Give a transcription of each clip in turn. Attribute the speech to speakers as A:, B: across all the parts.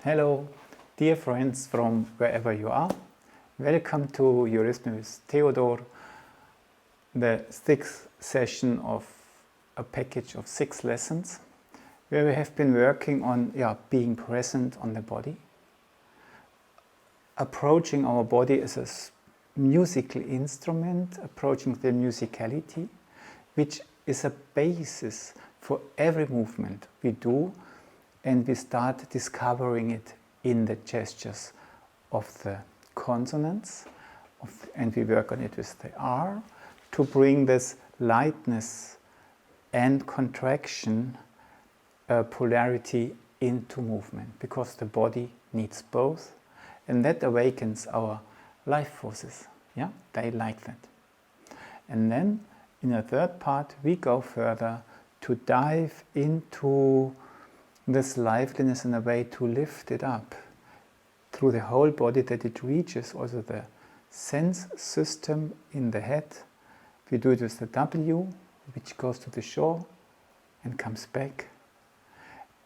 A: Hello, dear friends from wherever you are. Welcome to Eurythmy with Theodor, the sixth session of a package of 6 lessons, where we have been working on being present on the body, approaching our body as a musical instrument, approaching the musicality, which is a basis for every movement we do, and we start discovering it in the gestures of the consonants, and we work on it with the R to bring this lightness and contraction polarity into movement, because the body needs both, and that awakens our life forces. They like that. And then in a third part we go further to dive into this liveliness in a way to lift it up through the whole body, that it reaches also the sense system in the head. We do it with the W, which goes to the shore and comes back.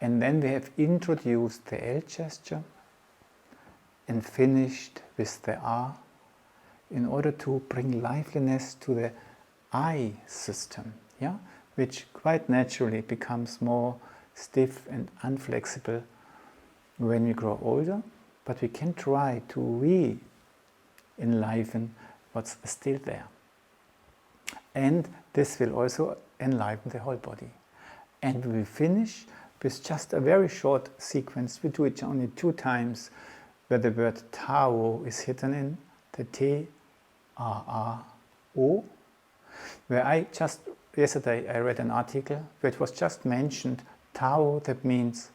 A: And then we have introduced the L gesture and finished with the R in order to bring liveliness to the I system, which quite naturally becomes more stiff and unflexible when we grow older, but we can try to re-enliven what's still there. And this will also enliven the whole body. And we will finish with just a very short sequence. We do it only 2 times, where the word Tao is hidden in, the T-A-A-O, where yesterday I read an article where it was just mentioned Tao, that means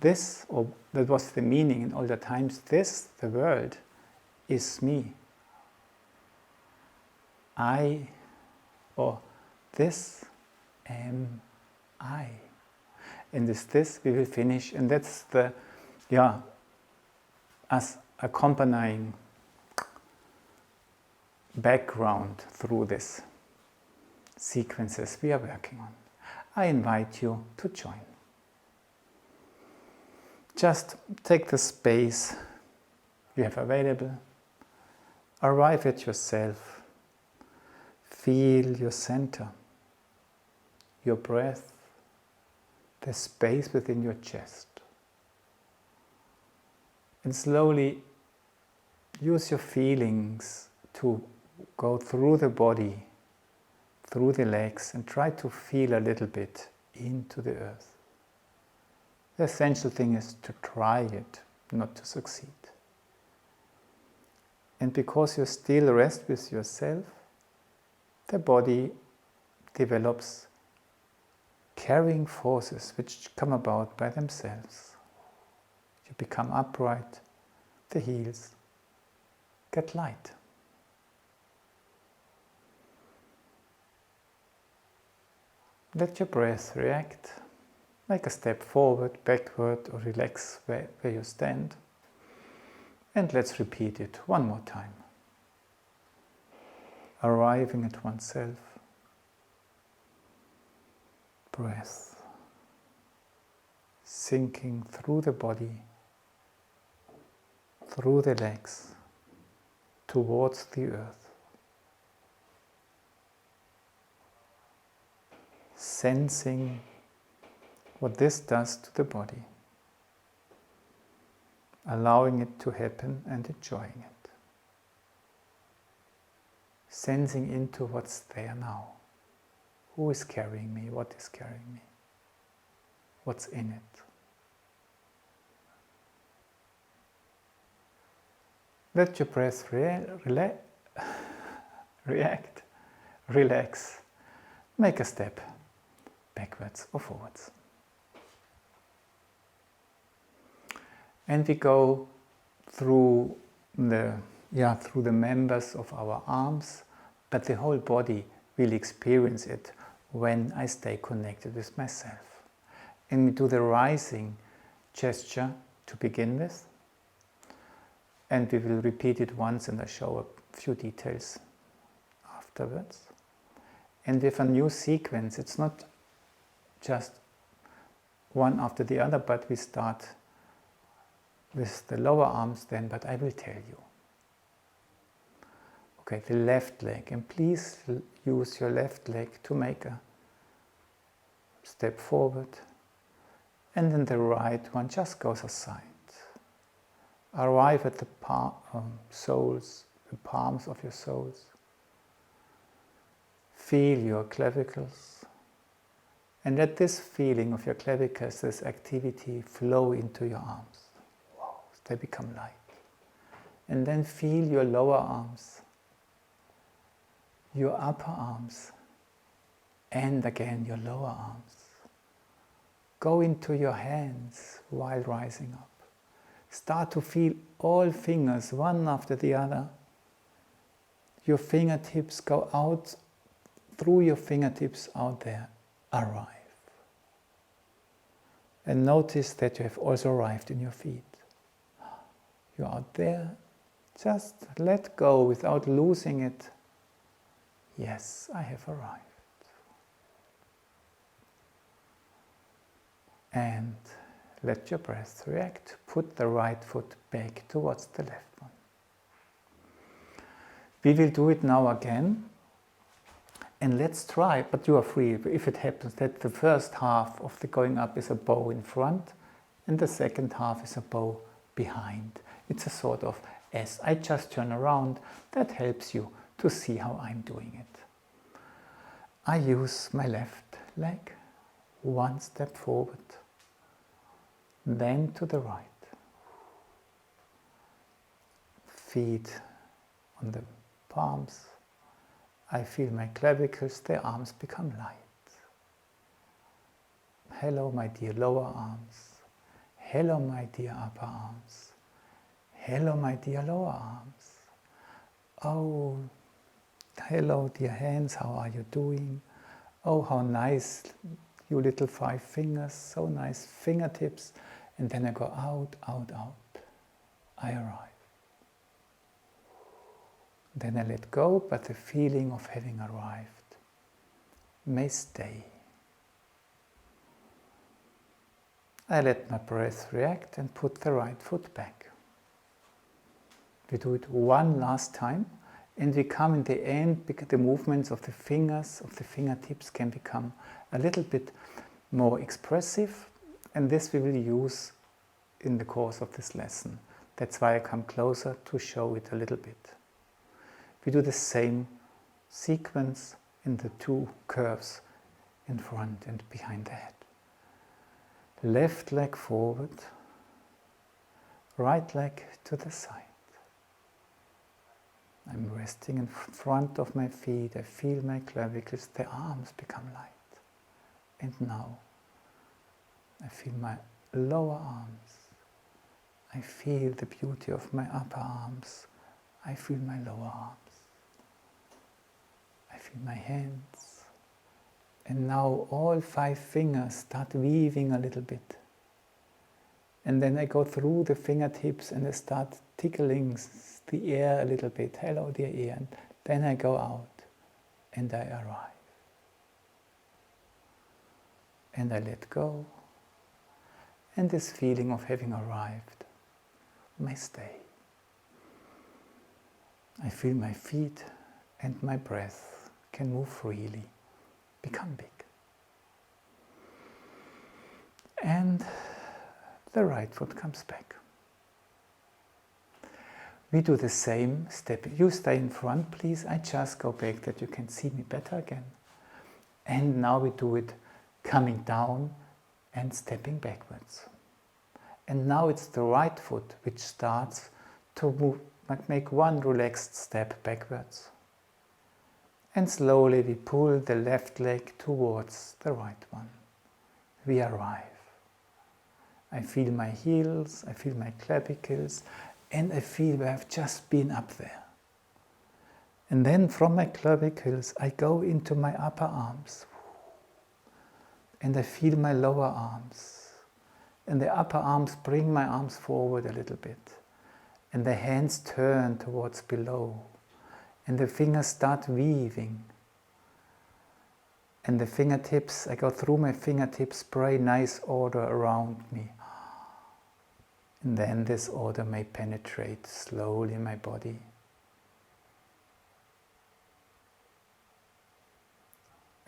A: this, or that was the meaning in older times, this, the world, is me. I, or this am I. And with this we will finish, and that's the, us accompanying background through this sequences we are working on. I invite you to join. Just take the space you have available, arrive at yourself, feel your center, your breath, the space within your chest, and slowly use your feelings to go through the body, through the legs, and try to feel a little bit into the earth. The essential thing is to try it, not to succeed. And because you still rest with yourself, the body develops carrying forces which come about by themselves. You become upright, the heels get light. Let your breath react. Make a step forward, backward, or relax where you stand. And let's repeat it one more time. Arriving at oneself. Breath. Sinking through the body, through the legs, towards the earth. Sensing what this does to the body, allowing it to happen and enjoying it. Sensing into what's there now. Who is carrying me? What is carrying me? What's in it? Let your breath react, relax, make a step backwards or forwards. And we go through the members of our arms, but the whole body will experience it when I stay connected with myself. And we do the rising gesture to begin with, and we will repeat it once, and I show a few details afterwards. And with a new sequence, it's not just one after the other, but we start with the lower arms then, but I will tell you. Okay, the left leg, and please use your left leg to make a step forward, and then the right one just goes aside. Arrive at the soles, the palms of your soles. Feel your clavicles, and let this feeling of your clavicles, this activity, flow into your arms. Wow, they become light. And then feel your lower arms, your upper arms, and again your lower arms. Go into your hands while rising up. Start to feel all fingers, one after the other. Your fingertips go out, through your fingertips out there. Arrive. And notice that you have also arrived in your feet. You're out there. Just let go without losing it. Yes, I have arrived. And let your breath react. Put the right foot back towards the left one. We will do it now again. And let's try, but you are free if it happens that the first half of the going up is a bow in front and the second half is a bow behind. It's a sort of S. I just turn around. That helps you to see how I'm doing it. I use my left leg, one step forward, then to the right. Feet on the palms. I feel my clavicles, the arms become light. Hello, my dear lower arms. Hello, my dear upper arms. Hello, my dear lower arms. Oh, hello, dear hands, how are you doing? Oh, how nice, you little 5 fingers, so nice fingertips. And then I go out, out, out. I arrive. Then I let go, but the feeling of having arrived may stay. I let my breath react and put the right foot back. We do it one last time, and we come in the end, because the movements of the fingers, of the fingertips can become a little bit more expressive, and this we will use in the course of this lesson. That's why I come closer to show it a little bit. We do the same sequence in the 2 curves in front and behind the head. Left leg forward, right leg to the side. I'm resting in front of my feet. I feel my clavicles, the arms become light. And now I feel my lower arms. I feel the beauty of my upper arms. I feel my lower arms. I feel my hands. And now all 5 fingers start weaving a little bit. And then I go through the fingertips and I start tickling the air a little bit. Hello, dear ear. And then I go out and I arrive. And I let go. And this feeling of having arrived may stay. I feel my feet and my breath can move freely, become big. And the right foot comes back. We do the same step. You stay in front, please. I just go back that you can see me better again. And now we do it coming down and stepping backwards. And now it's the right foot which starts to move, make one relaxed step backwards. And slowly we pull the left leg towards the right one. We arrive. I feel my heels, I feel my clavicles, and I feel where I've just been up there. And then from my clavicles I go into my upper arms. And I feel my lower arms. And the upper arms bring my arms forward a little bit. And the hands turn towards below. And the fingers start weaving. And the fingertips, I go through my fingertips, spray nice order around me. And then this order may penetrate slowly in my body.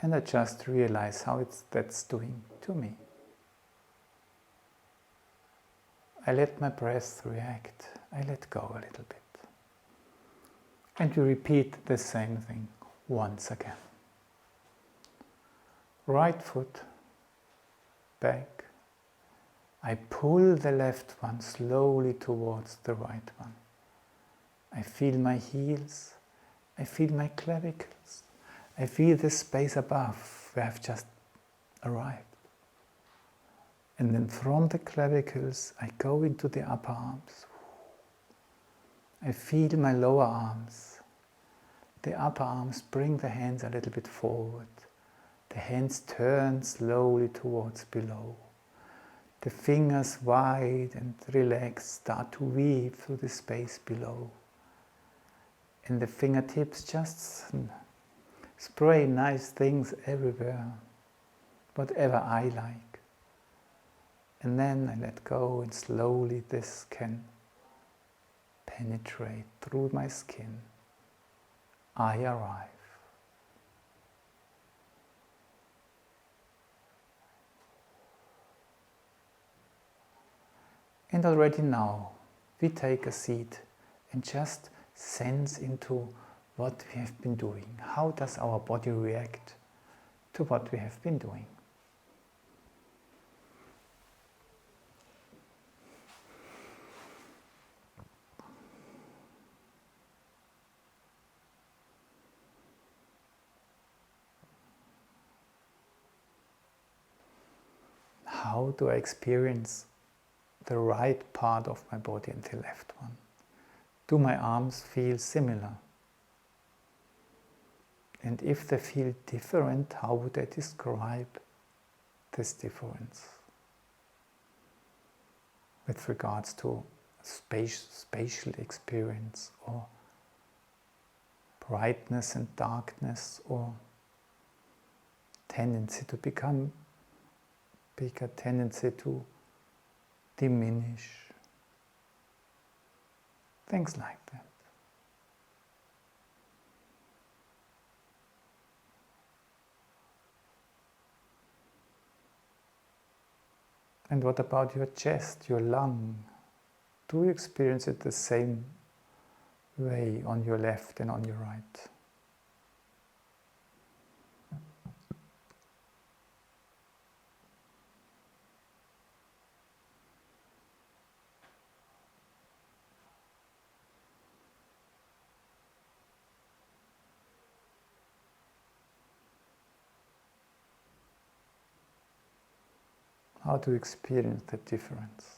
A: And I just realize how that's doing to me. I let my breath react. I let go a little bit. And you repeat the same thing once again. Right foot back. I pull the left one slowly towards the right one. I feel my heels. I feel my clavicles. I feel the space above where I've just arrived. And then from the clavicles, I go into the upper arms. I feel my lower arms. The upper arms bring the hands a little bit forward. The hands turn slowly towards below. The fingers wide and relaxed start to weave through the space below. And the fingertips just spray nice things everywhere, whatever I like. And then I let go, and slowly this can penetrate through my skin. I arrive. And already now, we take a seat and just sense into what we have been doing. How does our body react to what we have been doing? How do I experience the right part of my body and the left one? Do my arms feel similar? And if they feel different, how would I describe this difference with regards to spatial experience, or brightness and darkness, or tendency to become bigger, tendency to diminish, things like that. And what about your chest, your lung? Do you experience it the same way on your left and on your right? How to experience the difference.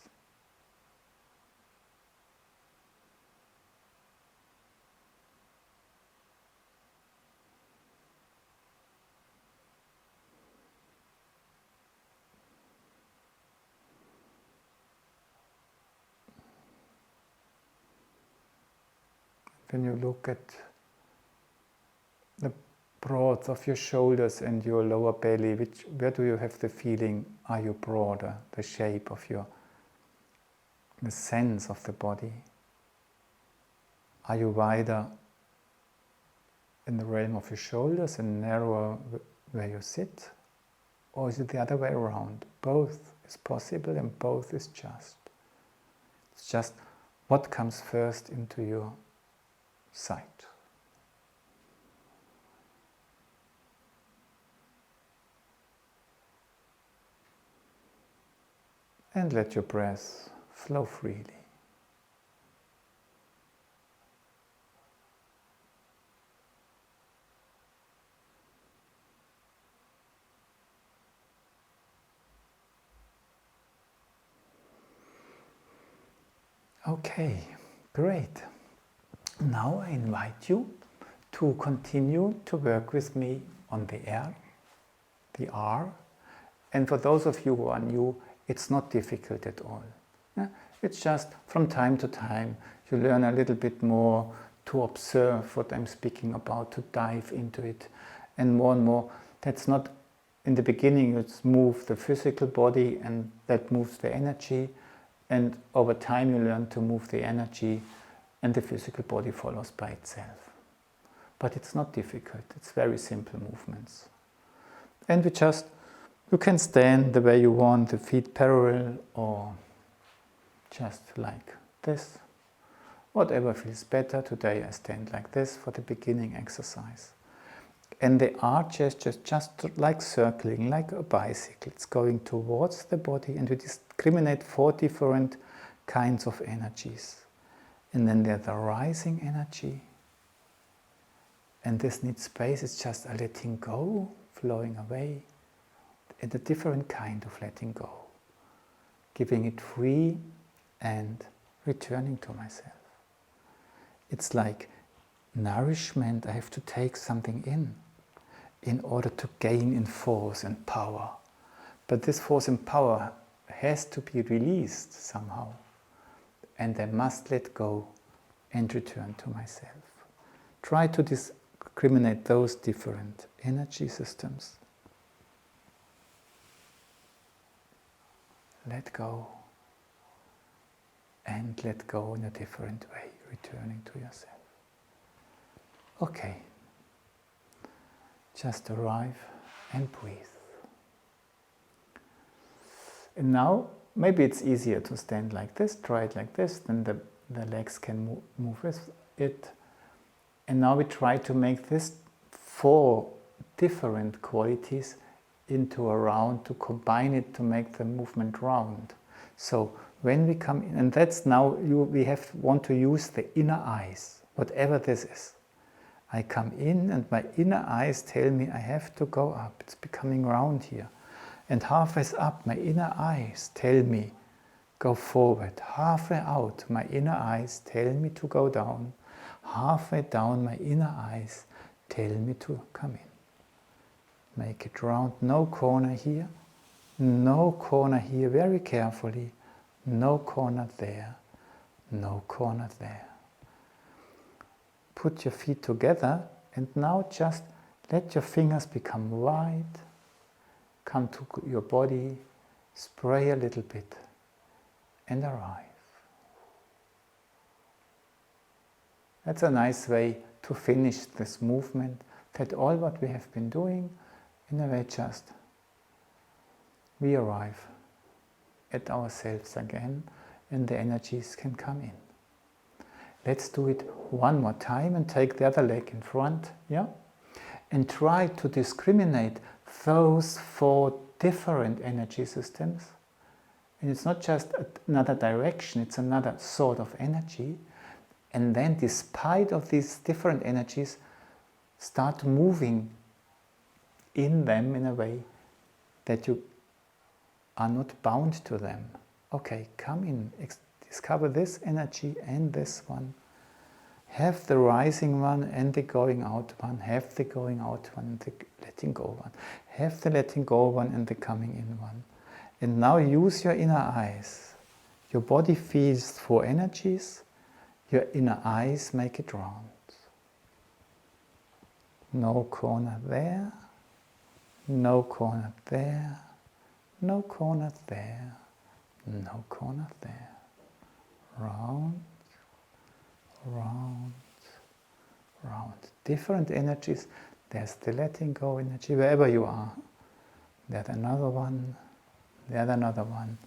A: When you look at the broad of your shoulders and your lower belly, where do you have the feeling? Are you broader? The shape of the sense of the body? Are you wider in the realm of your shoulders and narrower where you sit? Or is it the other way around? Both is possible and both is just. It's just what comes first into your sight. And let your breath flow freely. Okay, great. Now I invite you to continue to work with me on the R. And for those of you who are new, it's not difficult at all. It's just from time to time you learn a little bit more to observe what I'm speaking about, to dive into it. And more, that's not in the beginning, it's move the physical body and that moves the energy. And over time you learn to move the energy and the physical body follows by itself. But it's not difficult, it's very simple movements. And you can stand the way you want, the feet parallel or just like this. Whatever feels better. Today I stand like this for the beginning exercise. And the arm gesture is just like circling, like a bicycle. It's going towards the body, and we discriminate 4 different kinds of energies. And then there's the rising energy. And this needs space, it's just a letting go, flowing away. And a different kind of letting go. Giving it free and returning to myself. It's like nourishment. I have to take something in order to gain in force and power. But this force and power has to be released somehow. And I must let go and return to myself. Try to discriminate those different energy systems. Let go. And let go in a different way, returning to yourself. Okay. Just arrive and breathe. And now, maybe it's easier to stand like this, try it like this, then the legs can move with it. And now we try to make this 4 different qualities into a round, to combine it to make the movement round. So when we come in, and that's now, we want to use the inner eyes, whatever this is. I come in and my inner eyes tell me I have to go up. It's becoming round here. And halfway up, my inner eyes tell me go forward. Halfway out, my inner eyes tell me to go down. Halfway down, my inner eyes tell me to come in. Make it round, no corner here, no corner here, very carefully. No corner there, no corner there. Put your feet together and now just let your fingers become wide. Come to your body, spray a little bit and arrive. That's a nice way to finish this movement, that all what we have been doing, in a way just we arrive at ourselves again, and the energies can come in. Let's do it one more time and take the other leg in front, yeah? And try to discriminate those 4 different energy systems. And it's not just another direction, it's another sort of energy. And then, despite of these different energies, start moving in them in a way that you are not bound to them. Okay, come in, discover this energy and this one. Have the rising one and the going out one. Have the going out one and the letting go one. Have the letting go one and the coming in one. And now use your inner eyes. Your body feels 4 energies. Your inner eyes make it round. No corner there. No corner there. No corner there, no corner there. Round, round, round. Different energies. There's the letting go energy, wherever you are. There's another one, there's another one,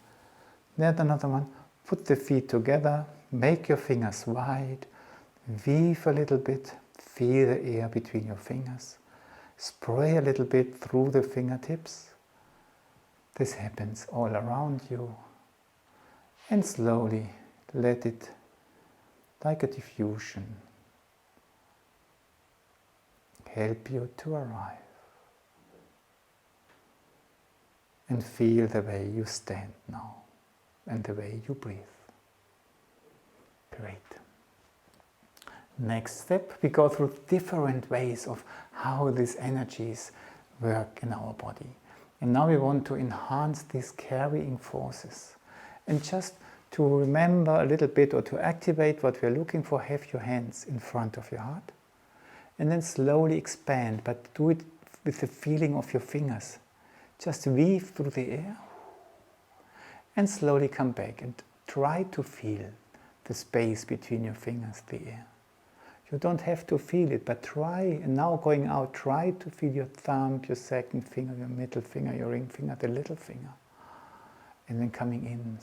A: there's another one. Put the feet together, make your fingers wide, weave a little bit, feel the air between your fingers. Spray a little bit through the fingertips. This happens all around you, and slowly let it, like a diffusion, help you to arrive. And feel the way you stand now, and the way you breathe. Great. Next step, we go through different ways of how these energies work in our body. And now we want to enhance these carrying forces. And just to remember a little bit, or to activate what we're looking for, have your hands in front of your heart. And then slowly expand, but do it with the feeling of your fingers. Just weave through the air. And slowly come back. And try to feel the space between your fingers, the air. You don't have to feel it, but try, and now going out, try to feel your thumb, your second finger, your middle finger, your ring finger, the little finger. And then coming in,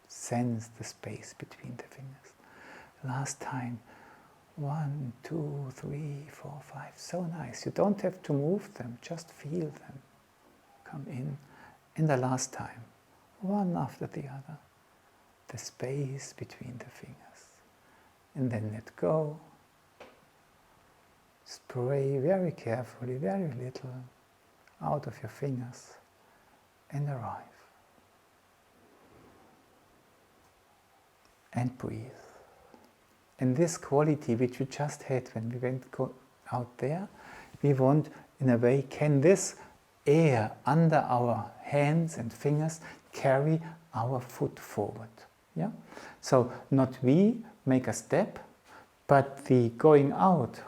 A: sense the space between the fingers. Last time, 1, 2, 3, 4, 5, so nice. You don't have to move them, just feel them. Come in. And the last time, one after the other, the space between the fingers. And then let go. Spray very carefully, very little, out of your fingers and arrive. And breathe. And this quality which we just had when we went out there, we want, in a way, can this air under our hands and fingers carry our foot forward? Yeah? So not we make a step, but the going out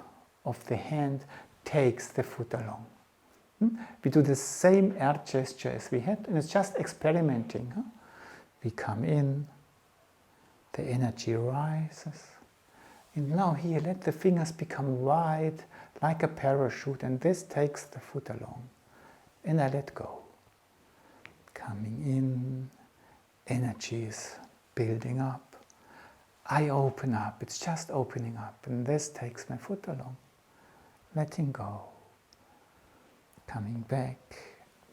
A: of the hand takes the foot along. We do the same air gesture as we had, and it's just experimenting. We come in, the energy rises, and now here let the fingers become wide like a parachute, and this takes the foot along. And I let go. Coming in, energy is building up. I open up, it's just opening up, and this takes my foot along. Letting go. Coming back,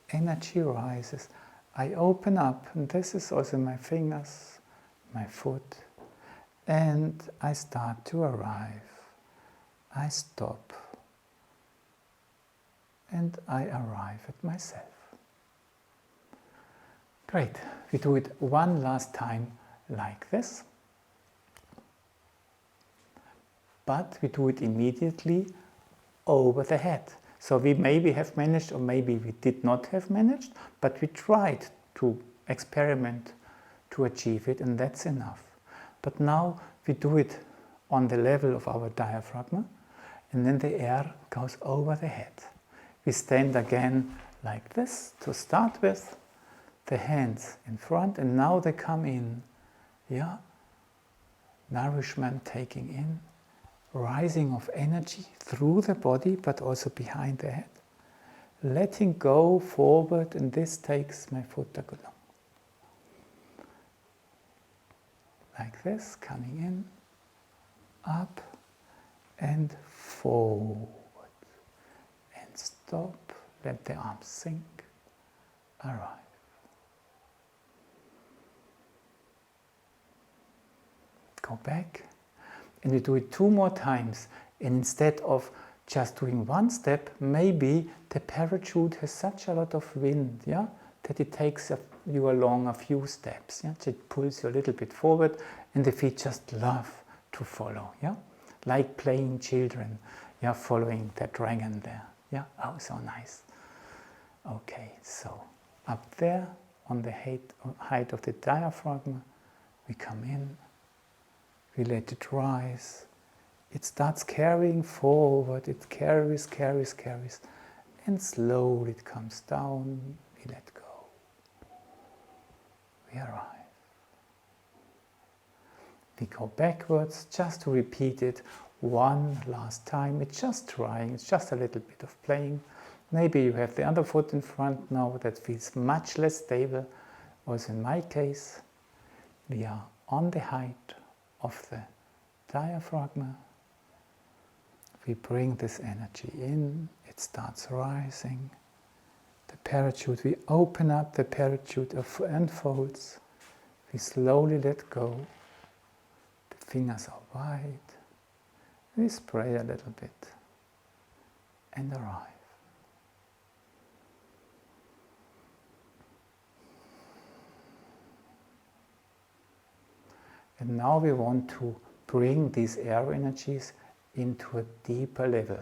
A: energy rises. I open up, and this is also my fingers, my foot, and I start to arrive. I stop, and I arrive at myself. Great. We do it one last time like this. But we do it immediately over the head. So we maybe have managed, or maybe we did not have managed, but we tried to experiment to achieve it, and that's enough. But now we do it on the level of our diaphragm, and then the air goes over the head. We stand again like this to start with, the hands in front, and now they come in. Yeah, nourishment taking in, rising of energy through the body, but also behind the head. Letting go forward, and this takes my foot along. Like this, coming in, up, and forward. And stop, let the arms sink, arrive. Go back, and we do it 2 more times. And instead of just doing one step, maybe the parachute has such a lot of wind, yeah, that it takes you along a few steps. Yeah? It pulls you a little bit forward, and the feet just love to follow. Yeah, like playing children, yeah, following the dragon there. Yeah, oh, so nice. Okay, so up there on the height of the diaphragm, we come in. We let it rise. It starts carrying forward. It carries, carries, carries. And slowly it comes down. We let go. We arrive. We go backwards just to repeat it one last time. It's just trying. It's just a little bit of playing. Maybe you have the other foot in front now. That feels much less stable. Also in my case, we are on the height of the diaphragm. We bring this energy in, it starts rising. The parachute, we open up, the parachute unfolds. We slowly let go. The fingers are wide. We spray a little bit and arrive. And now we want to bring these air energies into a deeper level,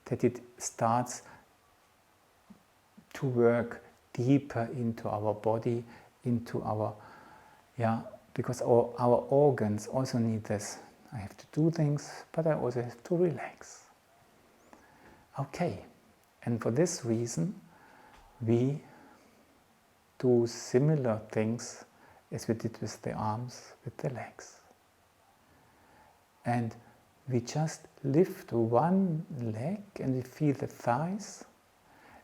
A: that it starts to work deeper into our body, into our, because our organs also need this. I have to do things, but I also have to relax. Okay, and for this reason, we do similar things as we did with the arms, with the legs. And we just lift one leg and we feel the thighs,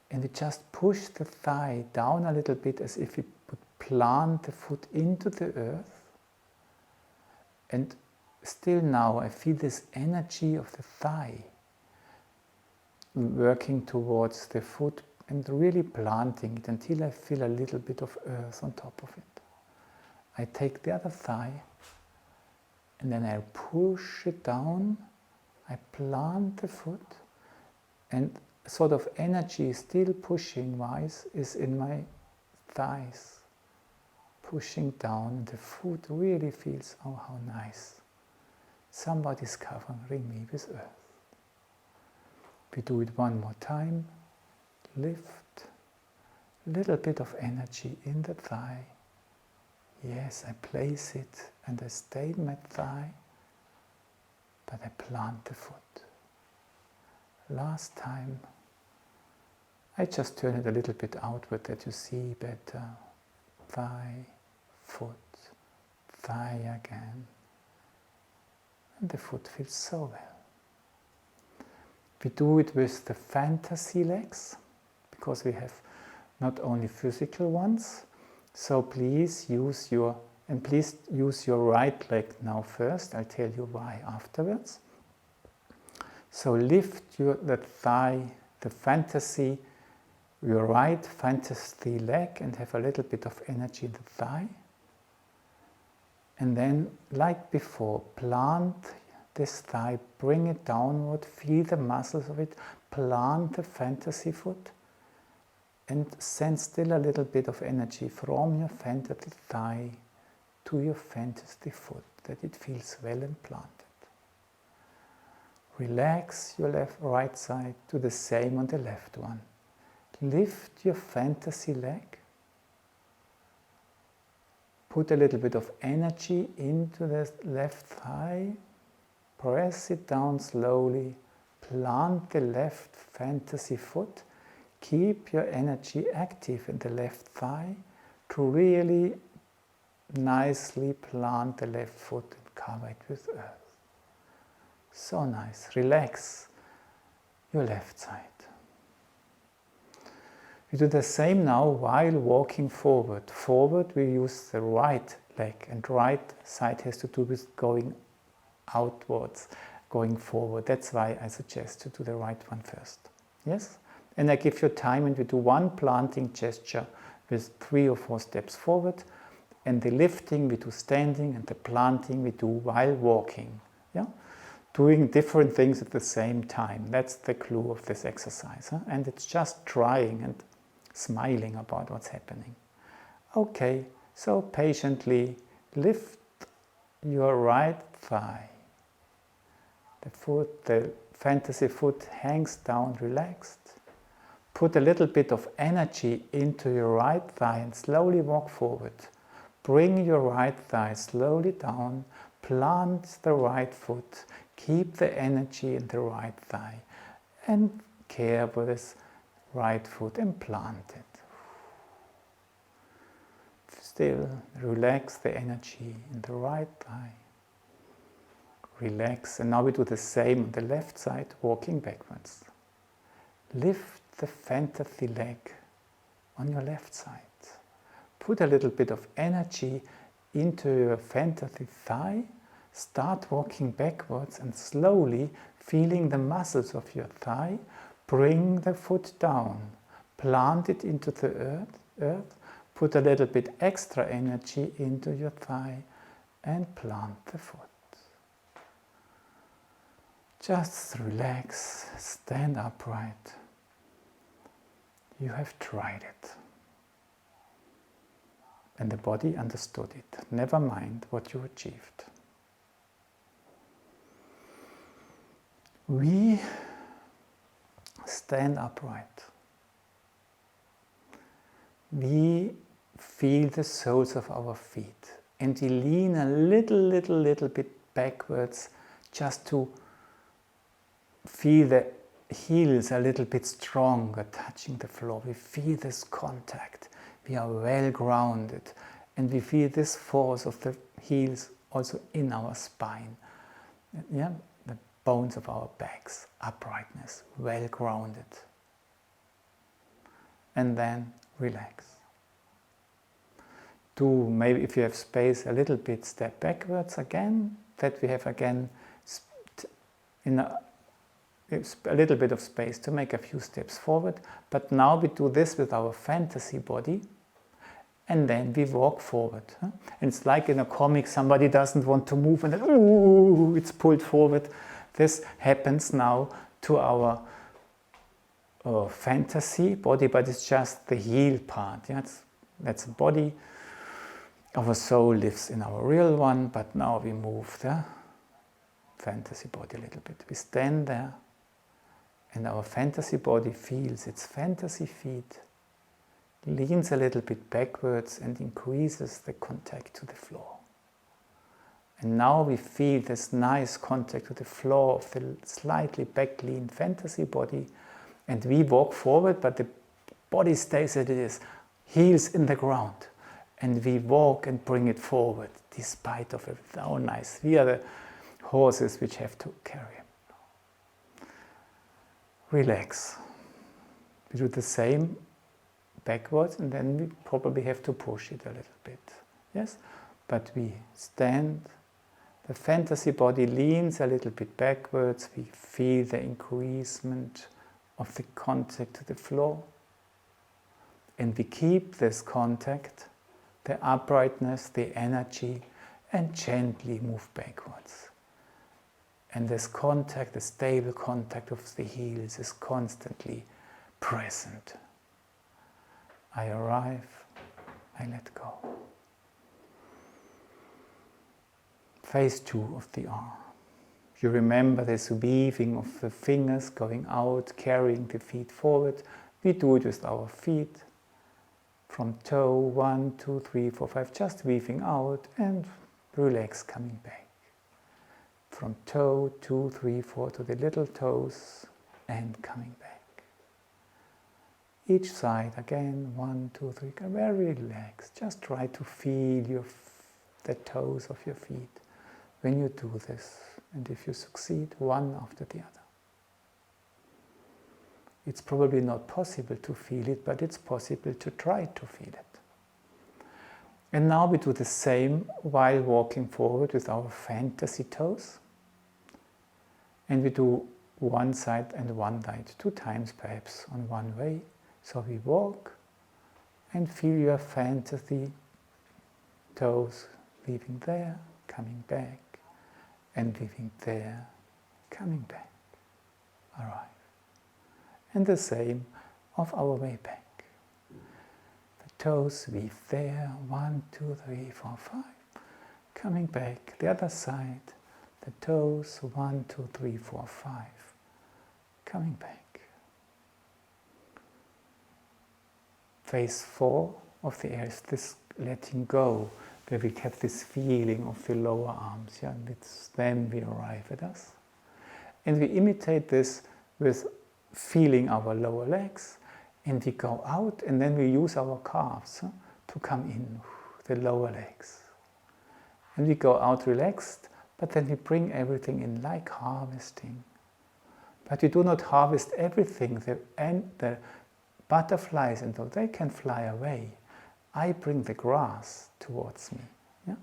A: and we just push the thigh down a little bit as if we would plant the foot into the earth. And still now I feel this energy of the thigh working towards the foot and really planting it until I feel a little bit of earth on top of it. I take the other thigh and then I push it down, I plant the foot, and a sort of energy still pushing wise is in my thighs, pushing down, and the foot really feels, oh how nice, somebody's covering me with earth. We do it one more time, lift, little bit of energy in the thigh. Yes, I place it and I stay in my thigh, but I plant the foot. Last time, I just turn it a little bit outward that you see better. Thigh, foot, thigh again. And the foot feels so well. We do it with the fantasy legs, because we have not only physical ones. So please use your right leg now first. I'll tell you why afterwards. So lift the thigh, the fantasy, your right fantasy leg, and have a little bit of energy in the thigh. And then, like before, plant this thigh, bring it downward, feel the muscles of it, plant the fantasy foot, and send still a little bit of energy from your fantasy thigh to your fantasy foot, that it feels well and planted. Relax your right side, do the same on the left one. Lift your fantasy leg, put a little bit of energy into the left thigh, press it down slowly, plant the left fantasy foot, keep your energy active in the left thigh to really nicely plant the left foot and cover it with earth. So nice. Relax your left side. We do the same now while walking forward. Forward we use the right leg, and right side has to do with going outwards, going forward. That's why I suggest to do the right one first. Yes? And I give you time, and we do one planting gesture with 3 or 4 steps forward, and the lifting we do standing, and the planting we do while walking. Yeah? Doing different things at the same time. That's the clue of this exercise. Huh? And it's just trying and smiling about what's happening. Okay, so patiently lift your right thigh. The fantasy foot hangs down relaxed. Put a little bit of energy into your right thigh and slowly walk forward. Bring your right thigh slowly down, plant the right foot, keep the energy in the right thigh, and care for this right foot and plant it. Still, relax the energy in the right thigh. Relax, and now we do the same on the left side, walking backwards. Lift the fantasy leg on your left side. Put a little bit of energy into your fantasy thigh. Start walking backwards and slowly feeling the muscles of your thigh. Bring the foot down. Plant it into the earth. Put a little bit extra energy into your thigh and plant the foot. Just relax, stand upright. You have tried it. And the body understood it. Never mind what you achieved. We stand upright. We feel the soles of our feet. And we lean a little bit backwards just to feel the heels a little bit stronger touching the floor. We feel this contact. We are well grounded. And we feel this force of the heels also in our spine. Yeah, the bones of our backs, uprightness, well grounded. And then relax. Do, maybe if you have space, a little bit step backwards again, that we have again in a little bit of space to make a few steps forward. But now we do this with our fantasy body, and then we walk forward. And it's like in a comic, somebody doesn't want to move and then, ooh, it's pulled forward. This happens now to our fantasy body, but it's just the heel part. Yeah? That's a body. Our soul lives in our real one, but now we move the fantasy body a little bit. We stand there, and our fantasy body feels its fantasy feet, leans a little bit backwards and increases the contact to the floor. And now we feel this nice contact with the floor of the slightly back lean fantasy body, and we walk forward, but the body stays as it is, heels in the ground, and we walk and bring it forward despite of it. Oh, nice. We are the horses which have to carry. Relax. We do the same backwards, and then we probably have to push it a little bit. Yes? But we stand, the fantasy body leans a little bit backwards, we feel the increasement of the contact to the floor, and we keep this contact, the uprightness, the energy, and gently move backwards. And this contact, the stable contact of the heels, is constantly present. I arrive, I let go. Phase 2 of the arm. You remember this weaving of the fingers going out, carrying the feet forward. We do it with our feet. From toe, 1, 2, 3, 4, 5, just weaving out and relax, coming back. From toe, 2, 3, 4 to the little toes and coming back. Each side again, 1, 2, 3, very relaxed. Just try to feel the toes of your feet when you do this. And if you succeed, one after the other. It's probably not possible to feel it, but it's possible to try to feel it. And now we do the same while walking forward with our fantasy toes. And we do one side and one side, 2 times perhaps on one way. So we walk and feel your fantasy toes weaving there, coming back, and weaving there, coming back. Arrive. And the same of our way back. The toes weave there, 1, 2, 3, 4, 5. Coming back, the other side, the toes, 1, 2, 3, 4, 5. Coming back. Phase 4 of the air is this letting go, where we have this feeling of the lower arms. Yeah? And it's then we arrive at us. And we imitate this with feeling our lower legs, and we go out, and then we use our calves to come in, the lower legs. And we go out relaxed, but then we bring everything in like harvesting. But we do not harvest everything. The butterflies, and though they can fly away, I bring the grass towards me. Yeah?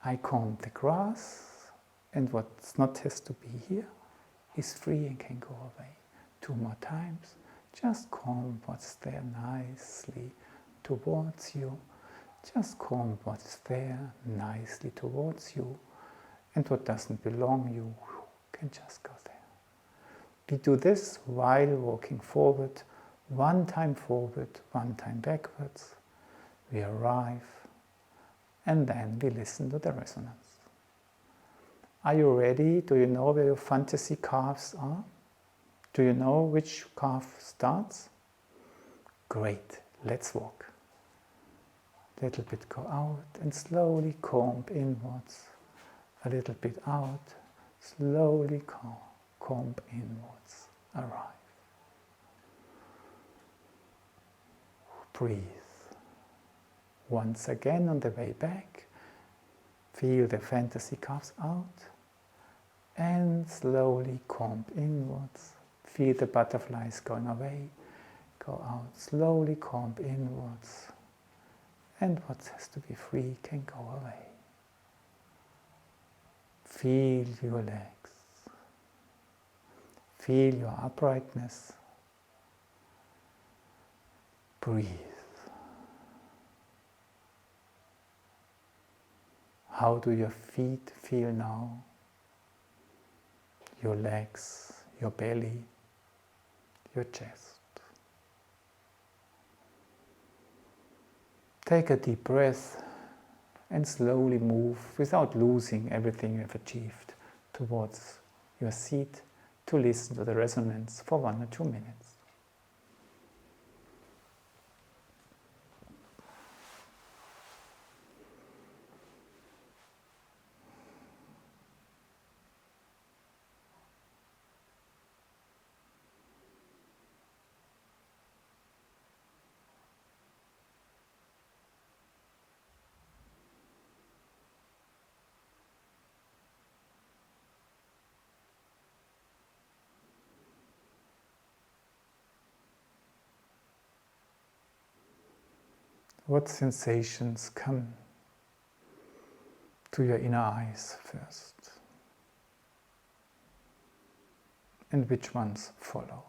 A: I comb the grass, and what's not has to be here is free and can go away. 2 more times. Just comb what's there nicely towards you. Just comb what's there nicely towards you. And what doesn't belong you can just go there. We do this while walking forward, 1 time forward, 1 time backwards. We arrive, and then we listen to the resonance. Are you ready? Do you know where your fantasy calves are? Do you know which calf starts? Great, let's walk. Little bit go out and slowly comb inwards. A little bit out, slowly comb inwards. Arrive. Breathe. Once again on the way back, feel the fantasy comes out and slowly comb inwards. Feel the butterflies going away, go out, slowly comb inwards. And what has to be free can go away. Feel your legs. Feel your uprightness. Breathe. How do your feet feel now? Your legs, your belly, your chest. Take a deep breath and slowly move without losing everything you have achieved towards your seat to listen to the resonance for 1 or 2 minutes. What sensations come to your inner eyes first? And which ones follow?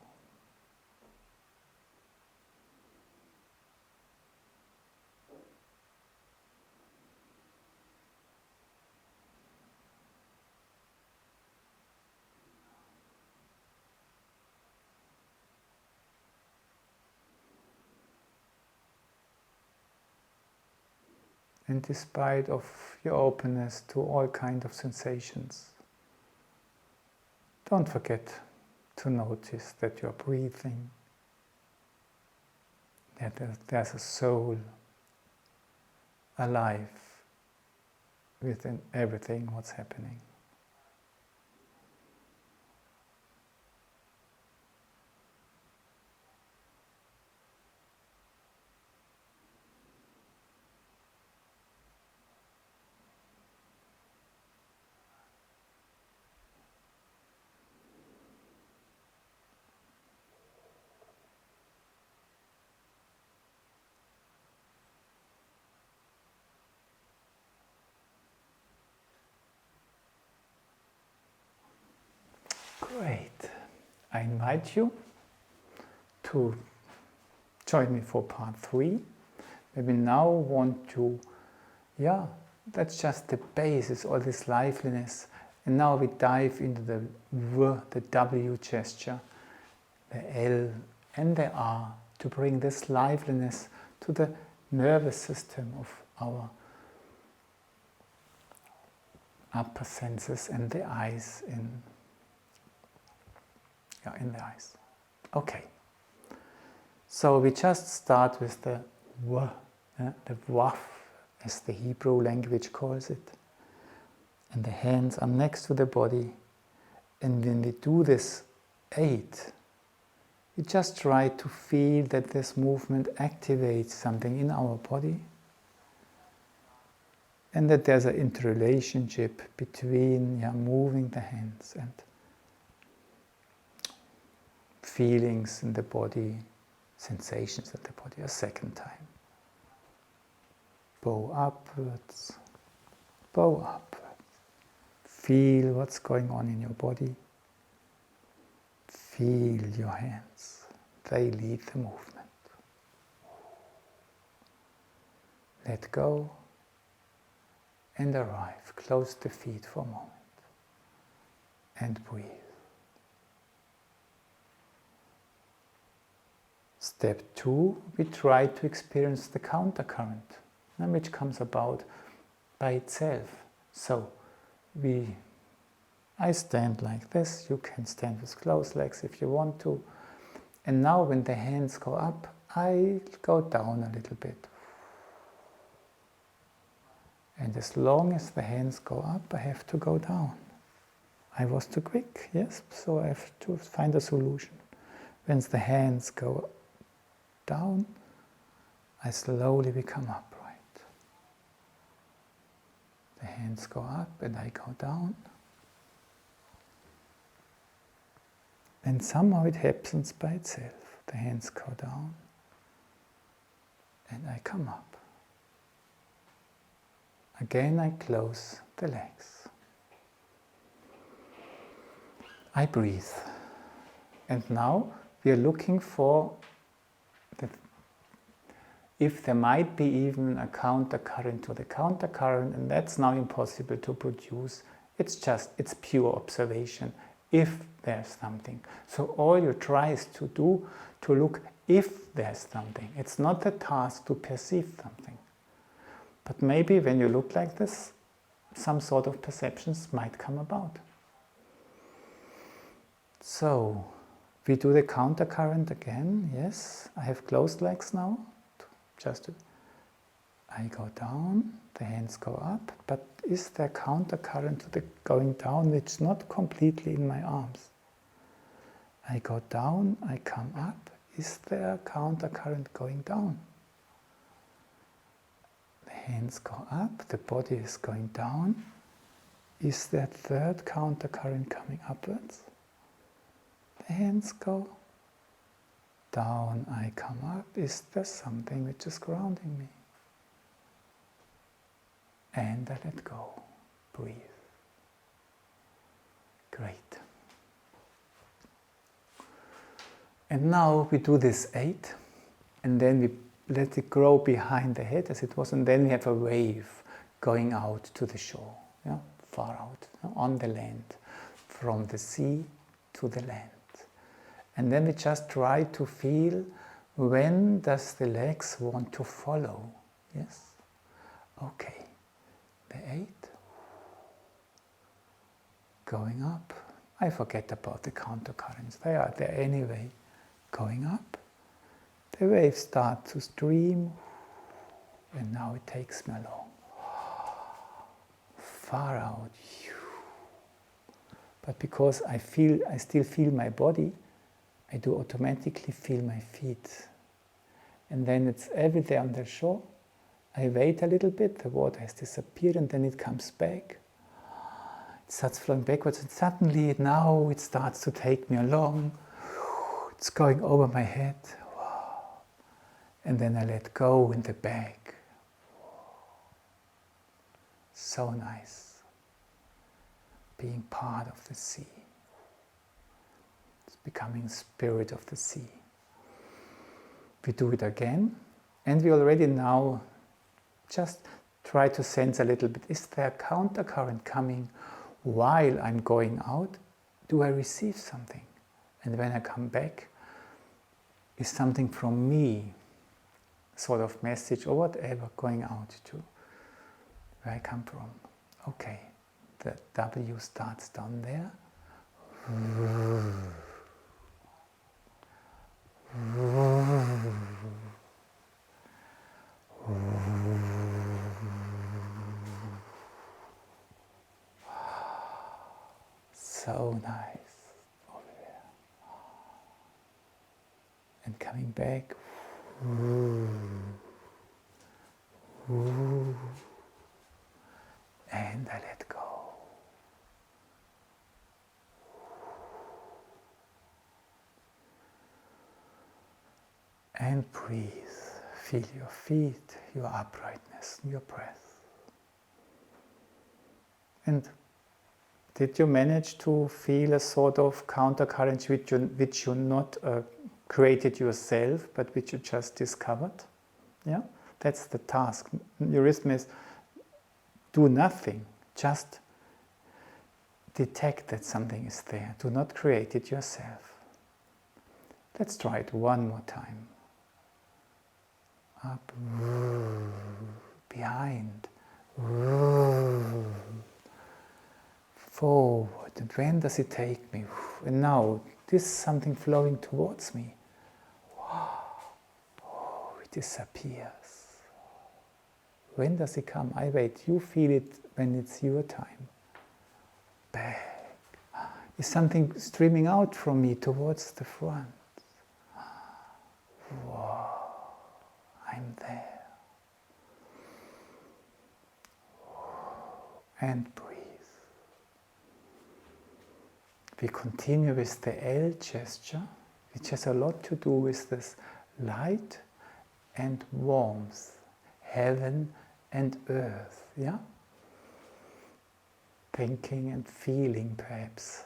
A: And despite of your openness to all kinds of sensations, don't forget to notice that you're breathing, that there's a soul alive within everything what's happening. Great. I invite you to join me for part 3. Maybe now want to, that's just the basis, all this liveliness. And now we dive into the W, the W gesture, the L and the R, to bring this liveliness to the nervous system of our upper senses and the eyes in the eyes. Okay. So we just start with the W, the Waf, as the Hebrew language calls it. And the hands are next to the body. And when we do this 8, we just try to feel that this movement activates something in our body. And that there's an interrelationship between moving the hands and feelings in the body, sensations in the body. A second time. Bow upwards, bow upwards. Feel what's going on in your body. Feel your hands. They lead the movement. Let go and arrive. Close the feet for a moment. And breathe. Step 2, we try to experience the countercurrent, which comes about by itself. So, I stand like this, you can stand with closed legs if you want to. And now when the hands go up, I go down a little bit. And as long as the hands go up, I have to go down. I was too quick, yes, so I have to find a solution. Once the hands go down, I slowly become upright. hands go up and I go down. And somehow it happens by itself. The hands go down and I come up. Again I close the legs. I breathe. And now we are looking for if there might be even a countercurrent to the countercurrent, and that's now impossible to produce. It's pure observation, if there's something. So all you try is to do, to look if there's something. It's not the task to perceive something. But maybe when you look like this, some sort of perceptions might come about. So, we do the countercurrent again, yes. I have closed legs now. I go down, the hands go up, but is there countercurrent to the going down which is not completely in my arms? I go down, I come up, is there countercurrent going down? The hands go up, the body is going down. Is there third countercurrent coming upwards? The hands go down, I come up. Is there something which is grounding me? And I let go. Breathe. Great. And now we do this 8, and then we let it grow behind the head as it was, and then we have a wave going out to the shore, far out, on the land, from the sea to the land. And then we just try to feel, when does the legs want to follow? Yes? Okay. The 8. Going up. I forget about the countercurrents. They are there anyway. Going up. The waves start to stream. And now it takes me along. Far out. But because I still feel my body, I do automatically feel my feet. And then it's everywhere on the shore. I wait a little bit, the water has disappeared, and then it comes back. It starts flowing backwards, and suddenly now it starts to take me along. It's going over my head. And then I let go in the back. So nice. Being part of the sea. Becoming spirit of the sea. We do it again, and we already now just try to sense a little bit, is there a countercurrent coming while I'm going out? Do I receive something? And when I come back, is something from me, sort of message or whatever, going out to where I come from? Okay, the W starts down there. So nice over there. And coming back. And I let go. And breathe. Feel your feet, your uprightness, your breath. And did you manage to feel a sort of countercurrent which you not created yourself, but which you just discovered? Yeah, that's the task. Eurythmy is do nothing, just detect that something is there. Do not create it yourself. Let's try it one more time. Up, behind, forward, and when does it take me? And now, this is something flowing towards me. Oh, it disappears. When does it come? I wait. You feel it when it's your time. Back. Is something streaming out from me towards the front? Whoa. I'm there. and breathe. We continue with the L gesture, which has a lot to do with this light and warmth, heaven and earth, yeah? Thinking and feeling perhaps.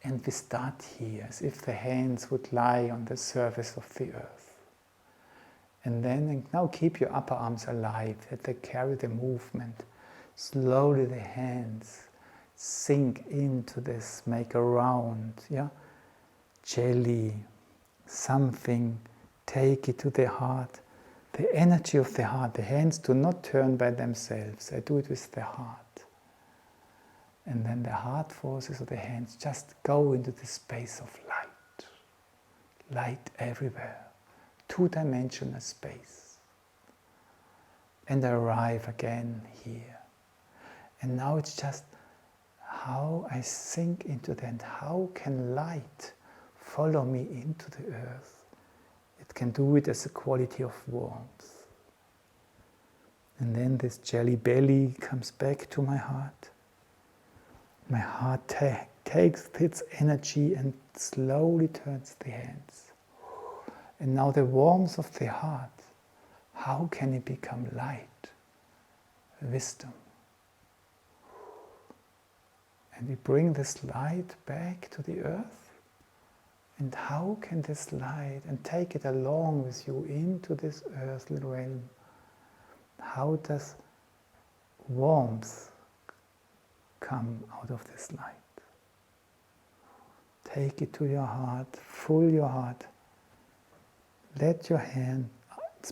A: And we start here, as if the hands would lie on the surface of the earth. And then, now keep your upper arms alive, that they carry the movement. Slowly the hands sink into this, make a round, yeah? Jelly, something, take it to the heart. The energy of the heart, the hands do not turn by themselves, I do it with the heart. And then the heart forces of the hands just go into the space of light. Light everywhere. Two-dimensional space. And arrive again here. And now it's just how I sink into that, and how can light follow me into the earth. It can do it as a quality of warmth. And then this jelly belly comes back to my heart. My heart takes its energy and slowly turns the hands. And now the warmth of the heart, how can it become light? Wisdom. And we bring this light back to the earth. And how can this light, and take it along with you into this earthly realm, how does warmth come out of this light? Take it to your heart, full your heart. Let your hands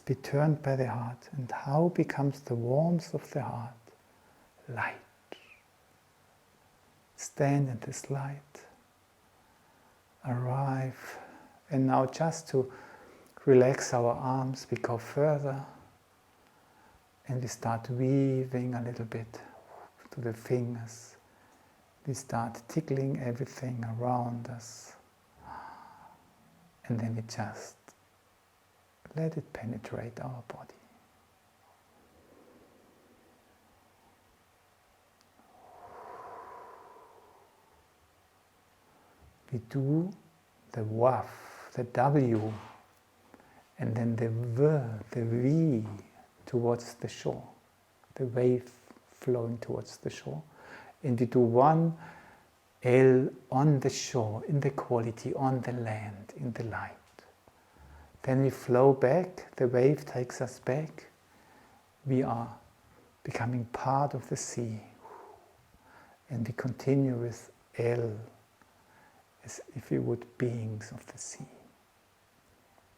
A: be turned by the heart. And how becomes the warmth of the heart? Light. Stand in this light. Arrive. And now just to relax our arms, we go further. And we start weaving a little bit to the fingers. We start tickling everything around us. And then we just let it penetrate our body. We do the waf, the W, and then the V, the V towards the shore, the wave flowing towards the shore. And we do one L on the shore, in the quality, on the land, in the light. Then we flow back, the wave takes us back. We are becoming part of the sea. And we continue with L, as if we would beings of the sea.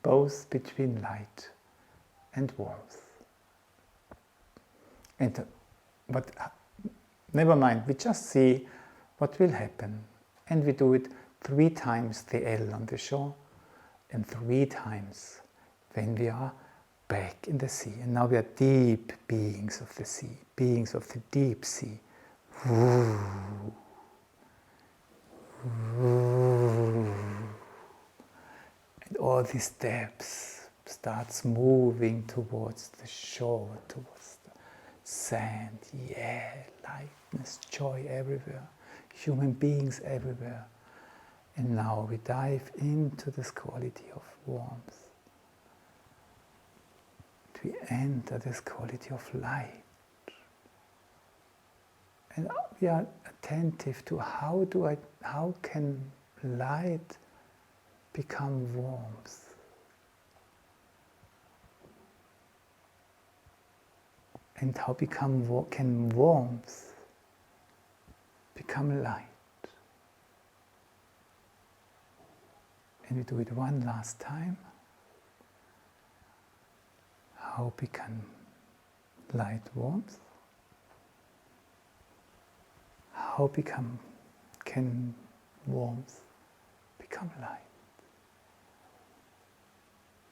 A: Both between light and warmth. But never mind, we just see what will happen. And we do it 3 times the L on the shore, and 3 times when we are back in the sea. And now we are deep beings of the sea, beings of the deep sea. And all these depths starts moving towards the shore, towards the sand. Yeah, lightness, joy everywhere, human beings everywhere. And now we dive into this quality of warmth. We enter this quality of light. And we are attentive to how can light become warmth. And how can warmth become light. And we do it one last time. How become light warmth? How can warmth become light?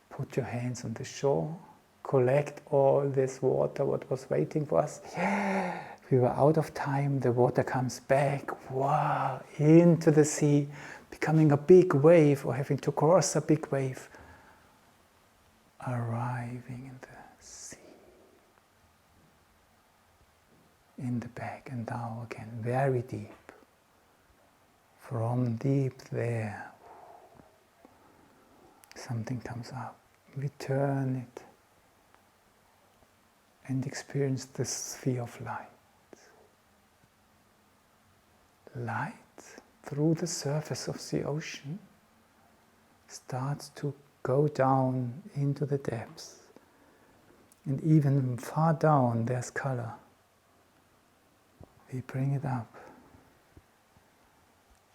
A: Put your hands on the shore, collect all this water, what was waiting for us. Yeah, we were out of time, the water comes back, wow, into the sea, becoming a big wave, or having to cross a big wave, arriving in the sea. in the back, and now again, very deep. From deep there, something comes up. We turn it and experience the sphere of light. Light through the surface of the ocean starts to go down into the depths. And even far down there's color. We bring it up.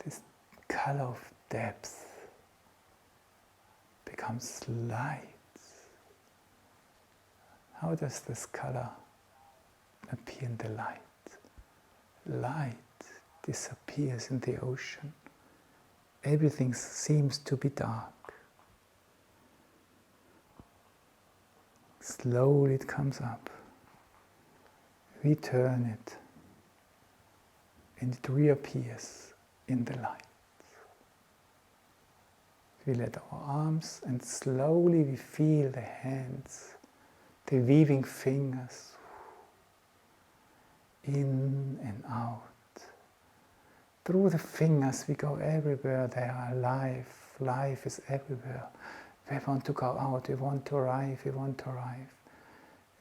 A: This color of depth becomes light. How does this color appear in the light? Light disappears in the ocean. Everything seems to be dark. Slowly it comes up. We turn it and it reappears in the light. We let our arms, and slowly we feel the hands, the weaving fingers, in and out. Through the fingers we go everywhere, they are alive. Life is everywhere. We want to go out, we want to arrive, we want to arrive.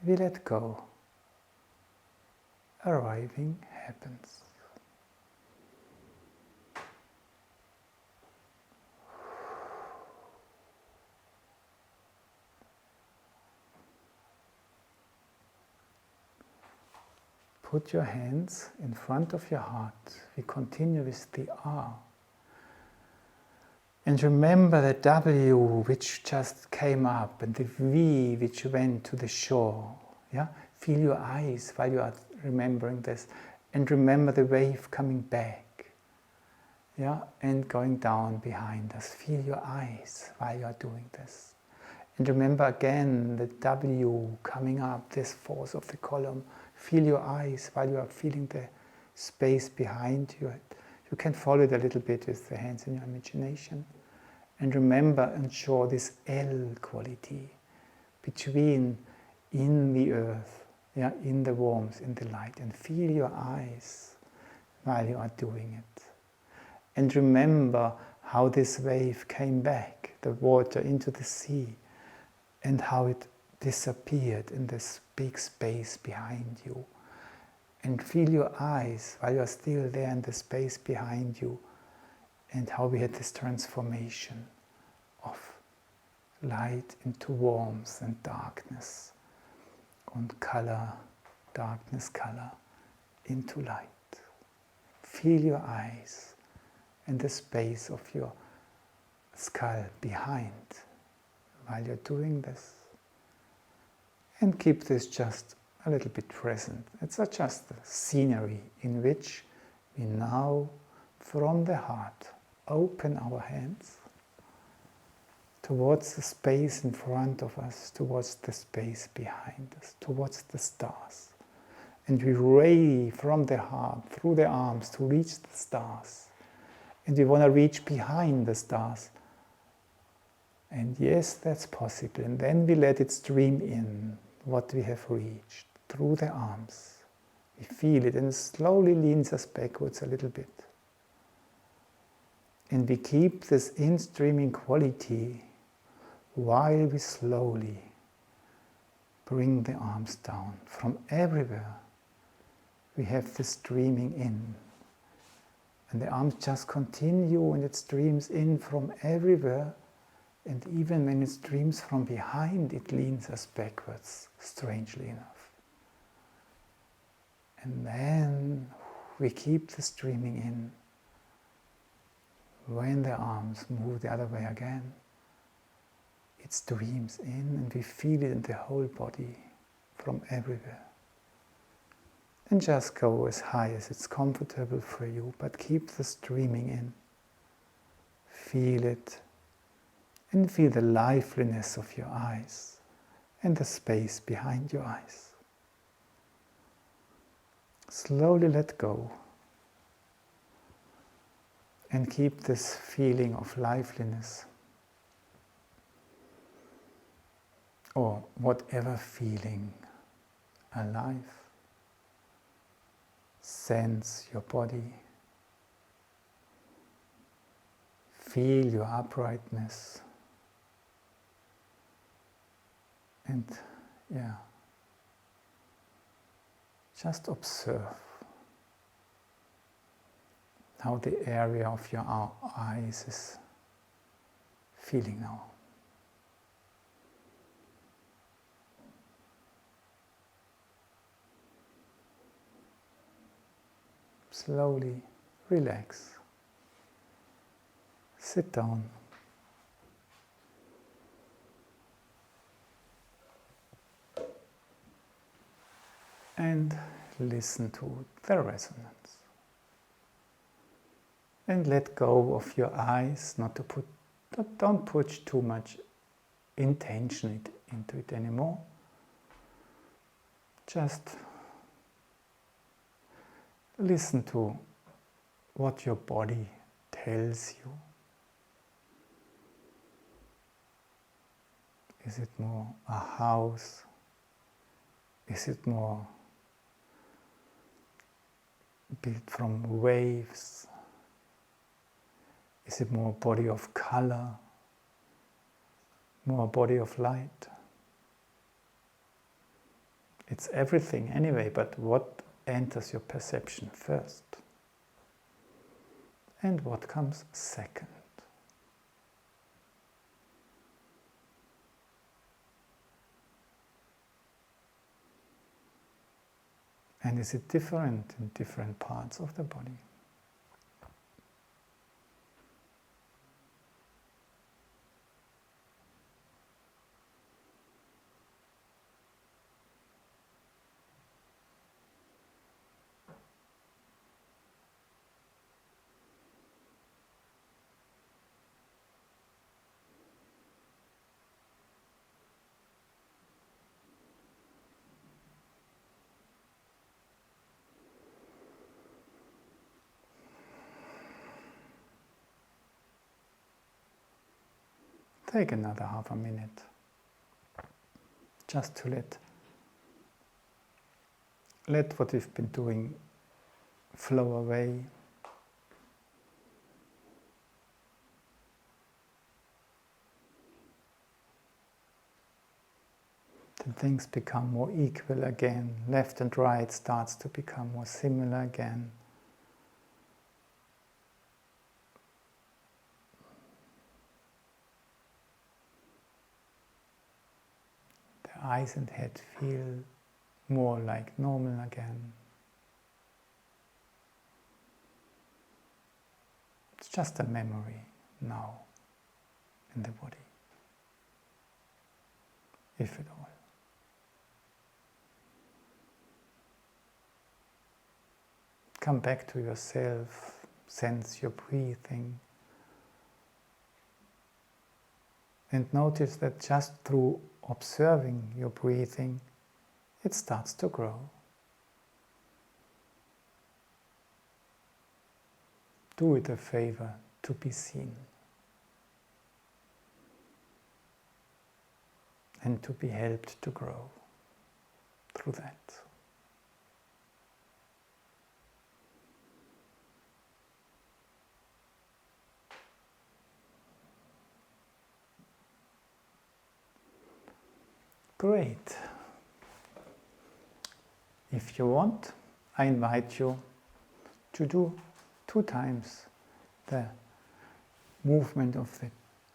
A: We let go. Arriving happens. Put your hands in front of your heart. We continue with the R. And remember the W which just came up and the V which went to the shore. Yeah? Feel your eyes while you are remembering this. And remember the wave coming back. Yeah? And going down behind us. Feel your eyes while you are doing this. And remember again the W coming up, this force of the column. Feel your eyes while you are feeling the space behind you. You can follow it a little bit with the hands in your imagination. And remember, ensure this L quality between in the earth, yeah, in the warmth, in the light. And feel your eyes while you are doing it. And remember how this wave came back, the water into the sea, and how it disappeared in this big space behind you. And feel your eyes while you are still there in the space behind you, and how we had this transformation of light into warmth and darkness, and color, darkness, color, into light. Feel your eyes and the space of your skull behind while you're doing this. And keep this just a little bit present. It's just a scenery in which we now, from the heart, open our hands towards the space in front of us, towards the space behind us, towards the stars. And we ray from the heart, through the arms, to reach the stars. And we want to reach behind the stars. And yes, that's possible. And then we let it stream in, what we have reached, through the arms. We feel it, and it slowly leans us backwards a little bit. And we keep this in-streaming quality while we slowly bring the arms down. From everywhere we have this streaming in. And the arms just continue, and it streams in from everywhere. And even when it streams from behind, it leans us backwards, strangely enough. And then we keep the streaming in. When the arms move the other way again, it streams in, and we feel it in the whole body, from everywhere. And just go as high as it's comfortable for you, but keep the streaming in. Feel it. And feel the liveliness of your eyes and the space behind your eyes. Slowly let go and keep this feeling of liveliness, or whatever feeling alive. Sense your body. Feel your uprightness. And just observe how the area of your eyes is feeling now. Slowly relax. Sit down. And listen to the resonance. And let go of your eyes, don't put too much intention into it anymore. Just listen to what your body tells you. Is it more a house? Is it more built from waves? Is it more body of color? More body of light? It's everything anyway, but what enters your perception first? And what comes second? And is it different in different parts of the body? Take another half a minute, just to let what we've been doing flow away. Then things become more equal again. Left and right starts to become more similar again. Eyes and head feel more like normal again. It's just a memory now in the body, if at all. Come back to yourself, sense your breathing, and notice that just through observing your breathing, it starts to grow. Do it a favor to be seen and to be helped to grow through that. Great. If you want, I invite you to do 2 times the movement of the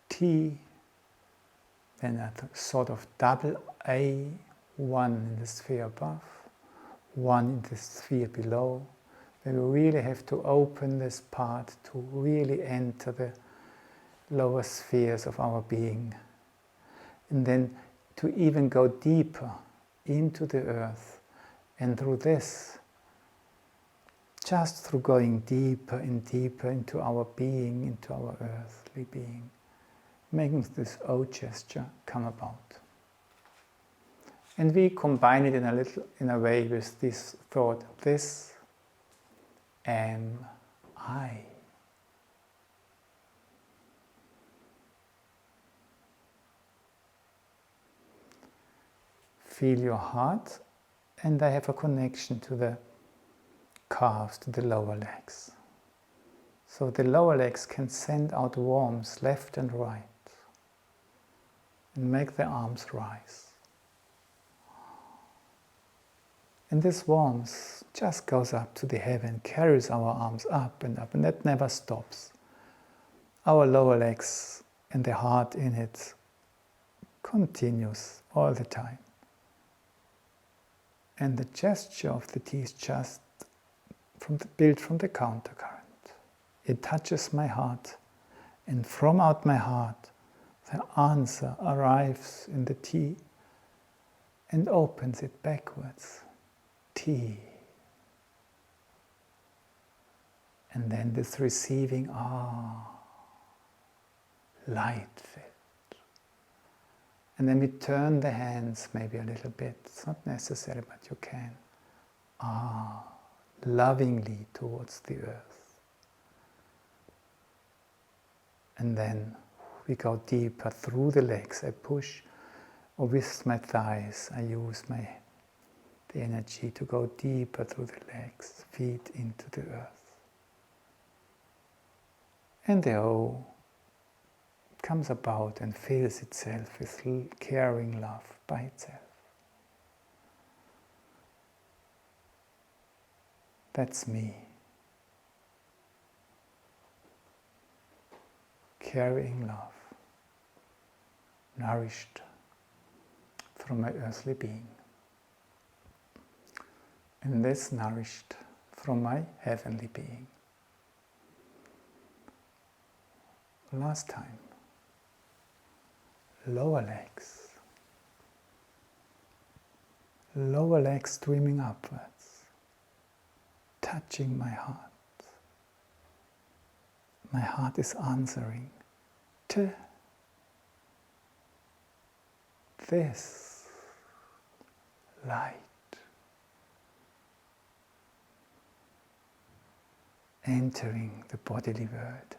A: T, then a sort of double A, 1 in the sphere above, 1 in the sphere below. Then we really have to open this part to really enter the lower spheres of our being. And then to even go deeper into the earth, and through this, just through going deeper and deeper into our being, into our earthly being, making this O gesture come about. And we combine it in a way with this thought, this am I. Feel your heart, and I have a connection to the calves to the lower legs. So the lower legs can send out warmth left and right and make the arms rise. And this warmth just goes up to the heaven, carries our arms up, and that never stops. Our lower legs and the heart in it continues all the time. And the gesture of the tea is just built from the countercurrent. It touches my heart, and from out my heart, the answer arrives in the tea and opens it backwards. Tea. And then this receiving, light filled. And then we turn the hands maybe a little bit. It's not necessary, but you can. Lovingly towards the earth. And then we go deeper through the legs. I push, or with my thighs, I use the energy to go deeper through the legs, feet into the earth. And the O comes about and fills itself with caring love by itself. That's me. Carrying love, nourished from my earthly being. And this nourished from my heavenly being. Last time. Lower legs. Lower legs streaming upwards, touching my heart. My heart is answering to this light. Entering the bodily word.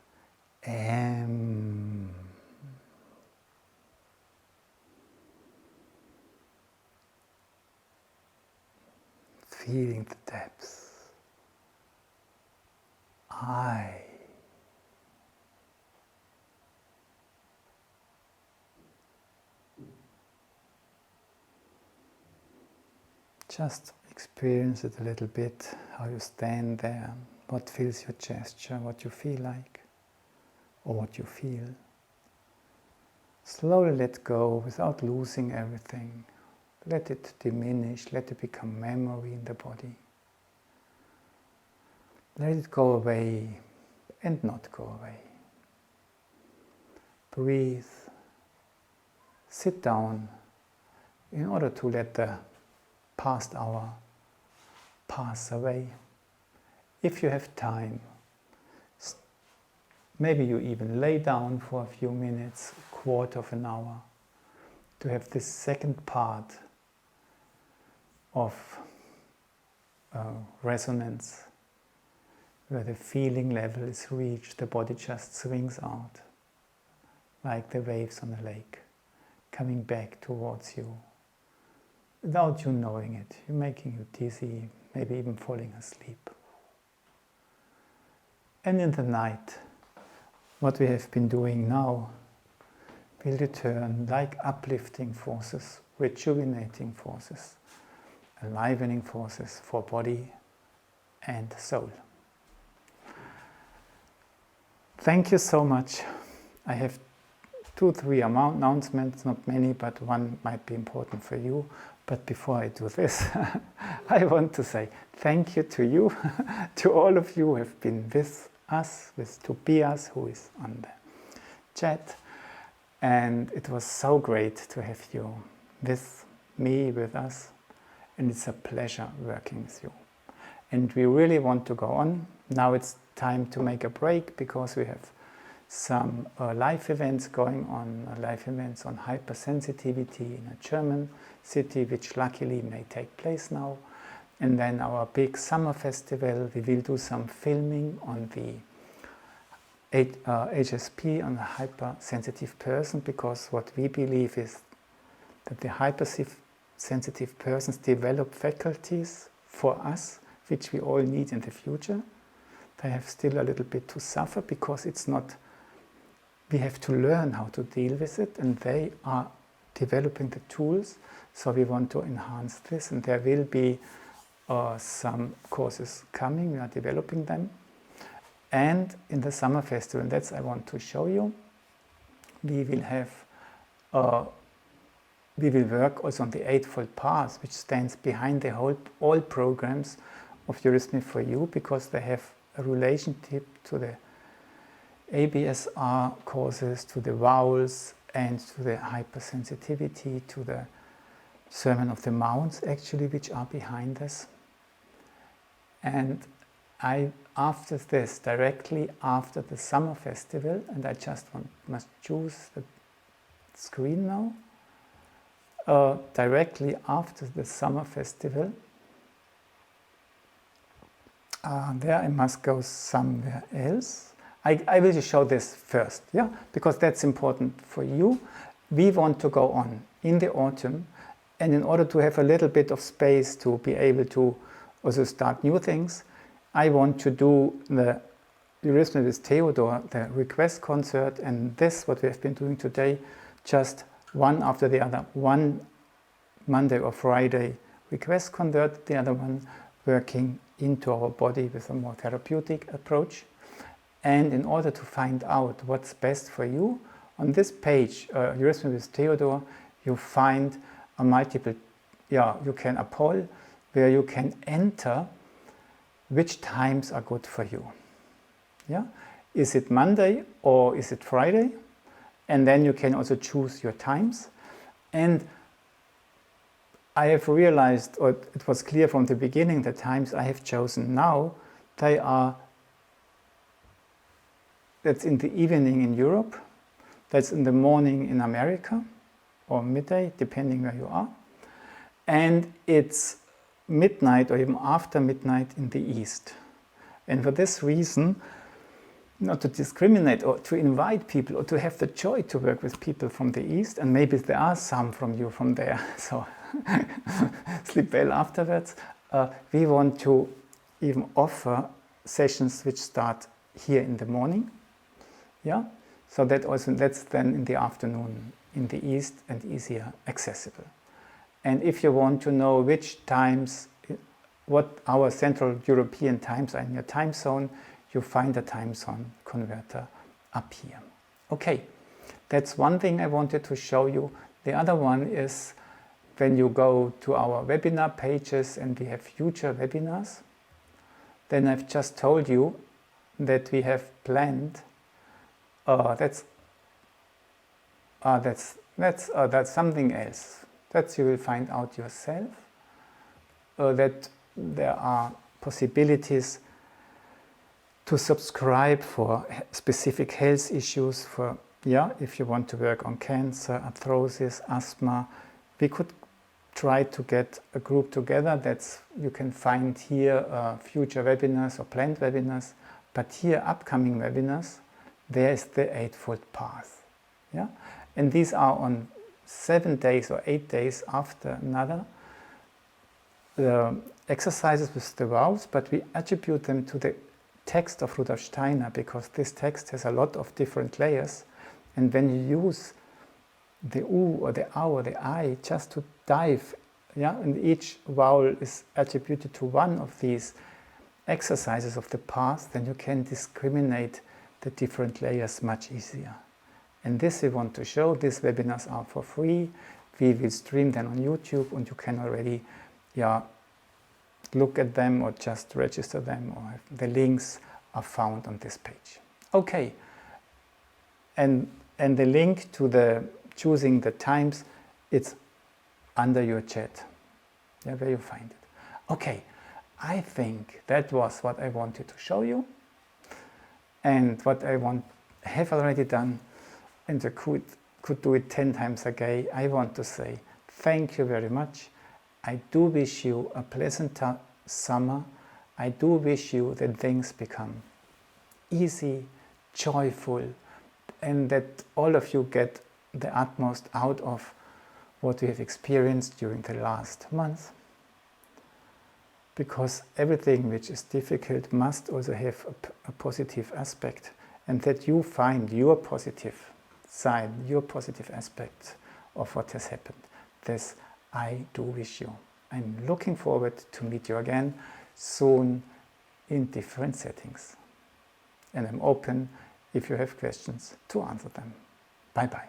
A: Feeling the depths. I. Just experience it a little bit, how you stand there, what feels your gesture, what you feel like, or what you feel. Slowly let go without losing everything. Let it diminish, let it become memory in the body. Let it go away and not go away. Breathe. Sit down in order to let the past hour pass away. If you have time, maybe you even lay down for a few minutes, a quarter of an hour, to have this second part of resonance, where the feeling level is reached, the body just swings out, like the waves on a lake, coming back towards you, without you knowing it. You're making you dizzy, maybe even falling asleep. And in the night, what we have been doing now will return like uplifting forces, rejuvenating forces, enlivening forces for body and soul. Thank you so much. I have 2-3 announcements, not many, but one might be important for you. But before I do this, I want to say thank you to you, to all of you who have been with us, with Tobias, who is on the chat. And it was so great to have you with me, with us. And it's a pleasure working with you. And we really want to go on. Now it's time to make a break because we have some live events going on, live events on hypersensitivity in a German city, which luckily may take place now. And then our big summer festival, we will do some filming on the HSP, on the hypersensitive person, because what we believe is that the hypersensitive persons develop faculties for us, which we all need in the future. They have still a little bit to suffer because it's not, we have to learn how to deal with it, and they are developing the tools, so we want to enhance this, and there will be some courses coming, we are developing them. And in the summer festival, and that's I want to show you, we will have we will work also on the Eightfold Path, which stands behind the all programs of Eurythmy for You, because they have a relationship to the ABSR courses, to the vowels, and to the hypersensitivity, to the Sermon of the Mounts, actually, which are behind us. And after this, directly after the summer festival, and I just must choose the screen now, directly after the summer festival, there I must go somewhere else. I will just show this first, yeah, because that's important for you. We want to go on in the autumn, and in order to have a little bit of space to be able to also start new things, I want to do the Eurythmy with Theodor, the request concert, and this, what we have been doing today, just one after the other. One Monday or Friday request concert, the other one working into our body with a more therapeutic approach. And in order to find out what's best for you, on this page, Eurythmy with Theodor, you find a multiple, you can a poll where you can enter which times are good for you. Yeah, is it Monday or is it Friday? And then you can also choose your times. And I have realized, or it was clear from the beginning, the times I have chosen now, that's in the evening in Europe, that's in the morning in America, or midday, depending where you are. And it's midnight or even after midnight in the East. And for this reason, not to discriminate or to invite people or to have the joy to work with people from the East, and maybe there are some from you from there, so sleep well afterwards. We want to even offer sessions which start here in the morning, yeah. So that's then in the afternoon in the East and easier accessible. And if you want to know which times, what our Central European times are in your time zone, you find the time zone converter up here. Okay, that's one thing I wanted to show you. The other one is when you go to our webinar pages and we have future webinars, then I've just told you that we have planned, that's something else. That you will find out yourself, that there are possibilities to subscribe for specific health issues, for, if you want to work on cancer, arthrosis, asthma. We could try to get a group together. That's, you can find here future webinars or planned webinars, but here upcoming webinars, there is the Eightfold Path. Yeah? And these are on 7 days or 8 days after another, the exercises with the vowels, but we attribute them to the text of Rudolf Steiner, because this text has a lot of different layers, and when you use the U or the A or the I just to dive, and each vowel is attributed to one of these exercises of the path, then you can discriminate the different layers much easier. And this we want to show. These webinars are for free. We will stream them on YouTube, and you can already look at them or just register them, or the links are found on this page. Okay, and the link to the choosing the times, it's under your chat, where you find it. Okay, I think that was what I wanted to show you, and what I have already done, and I could do it 10 times a day. I want to say thank you very much. I do wish you a pleasant summer. I do wish you that things become easy, joyful, and that all of you get the utmost out of what we have experienced during the last month. because everything which is difficult must also have a positive aspect, and that you find your positive side, your positive aspect of what has happened. This I do wish you. I'm looking forward to meet you again soon in different settings. And I'm open, if you have questions, to answer them. Bye-bye.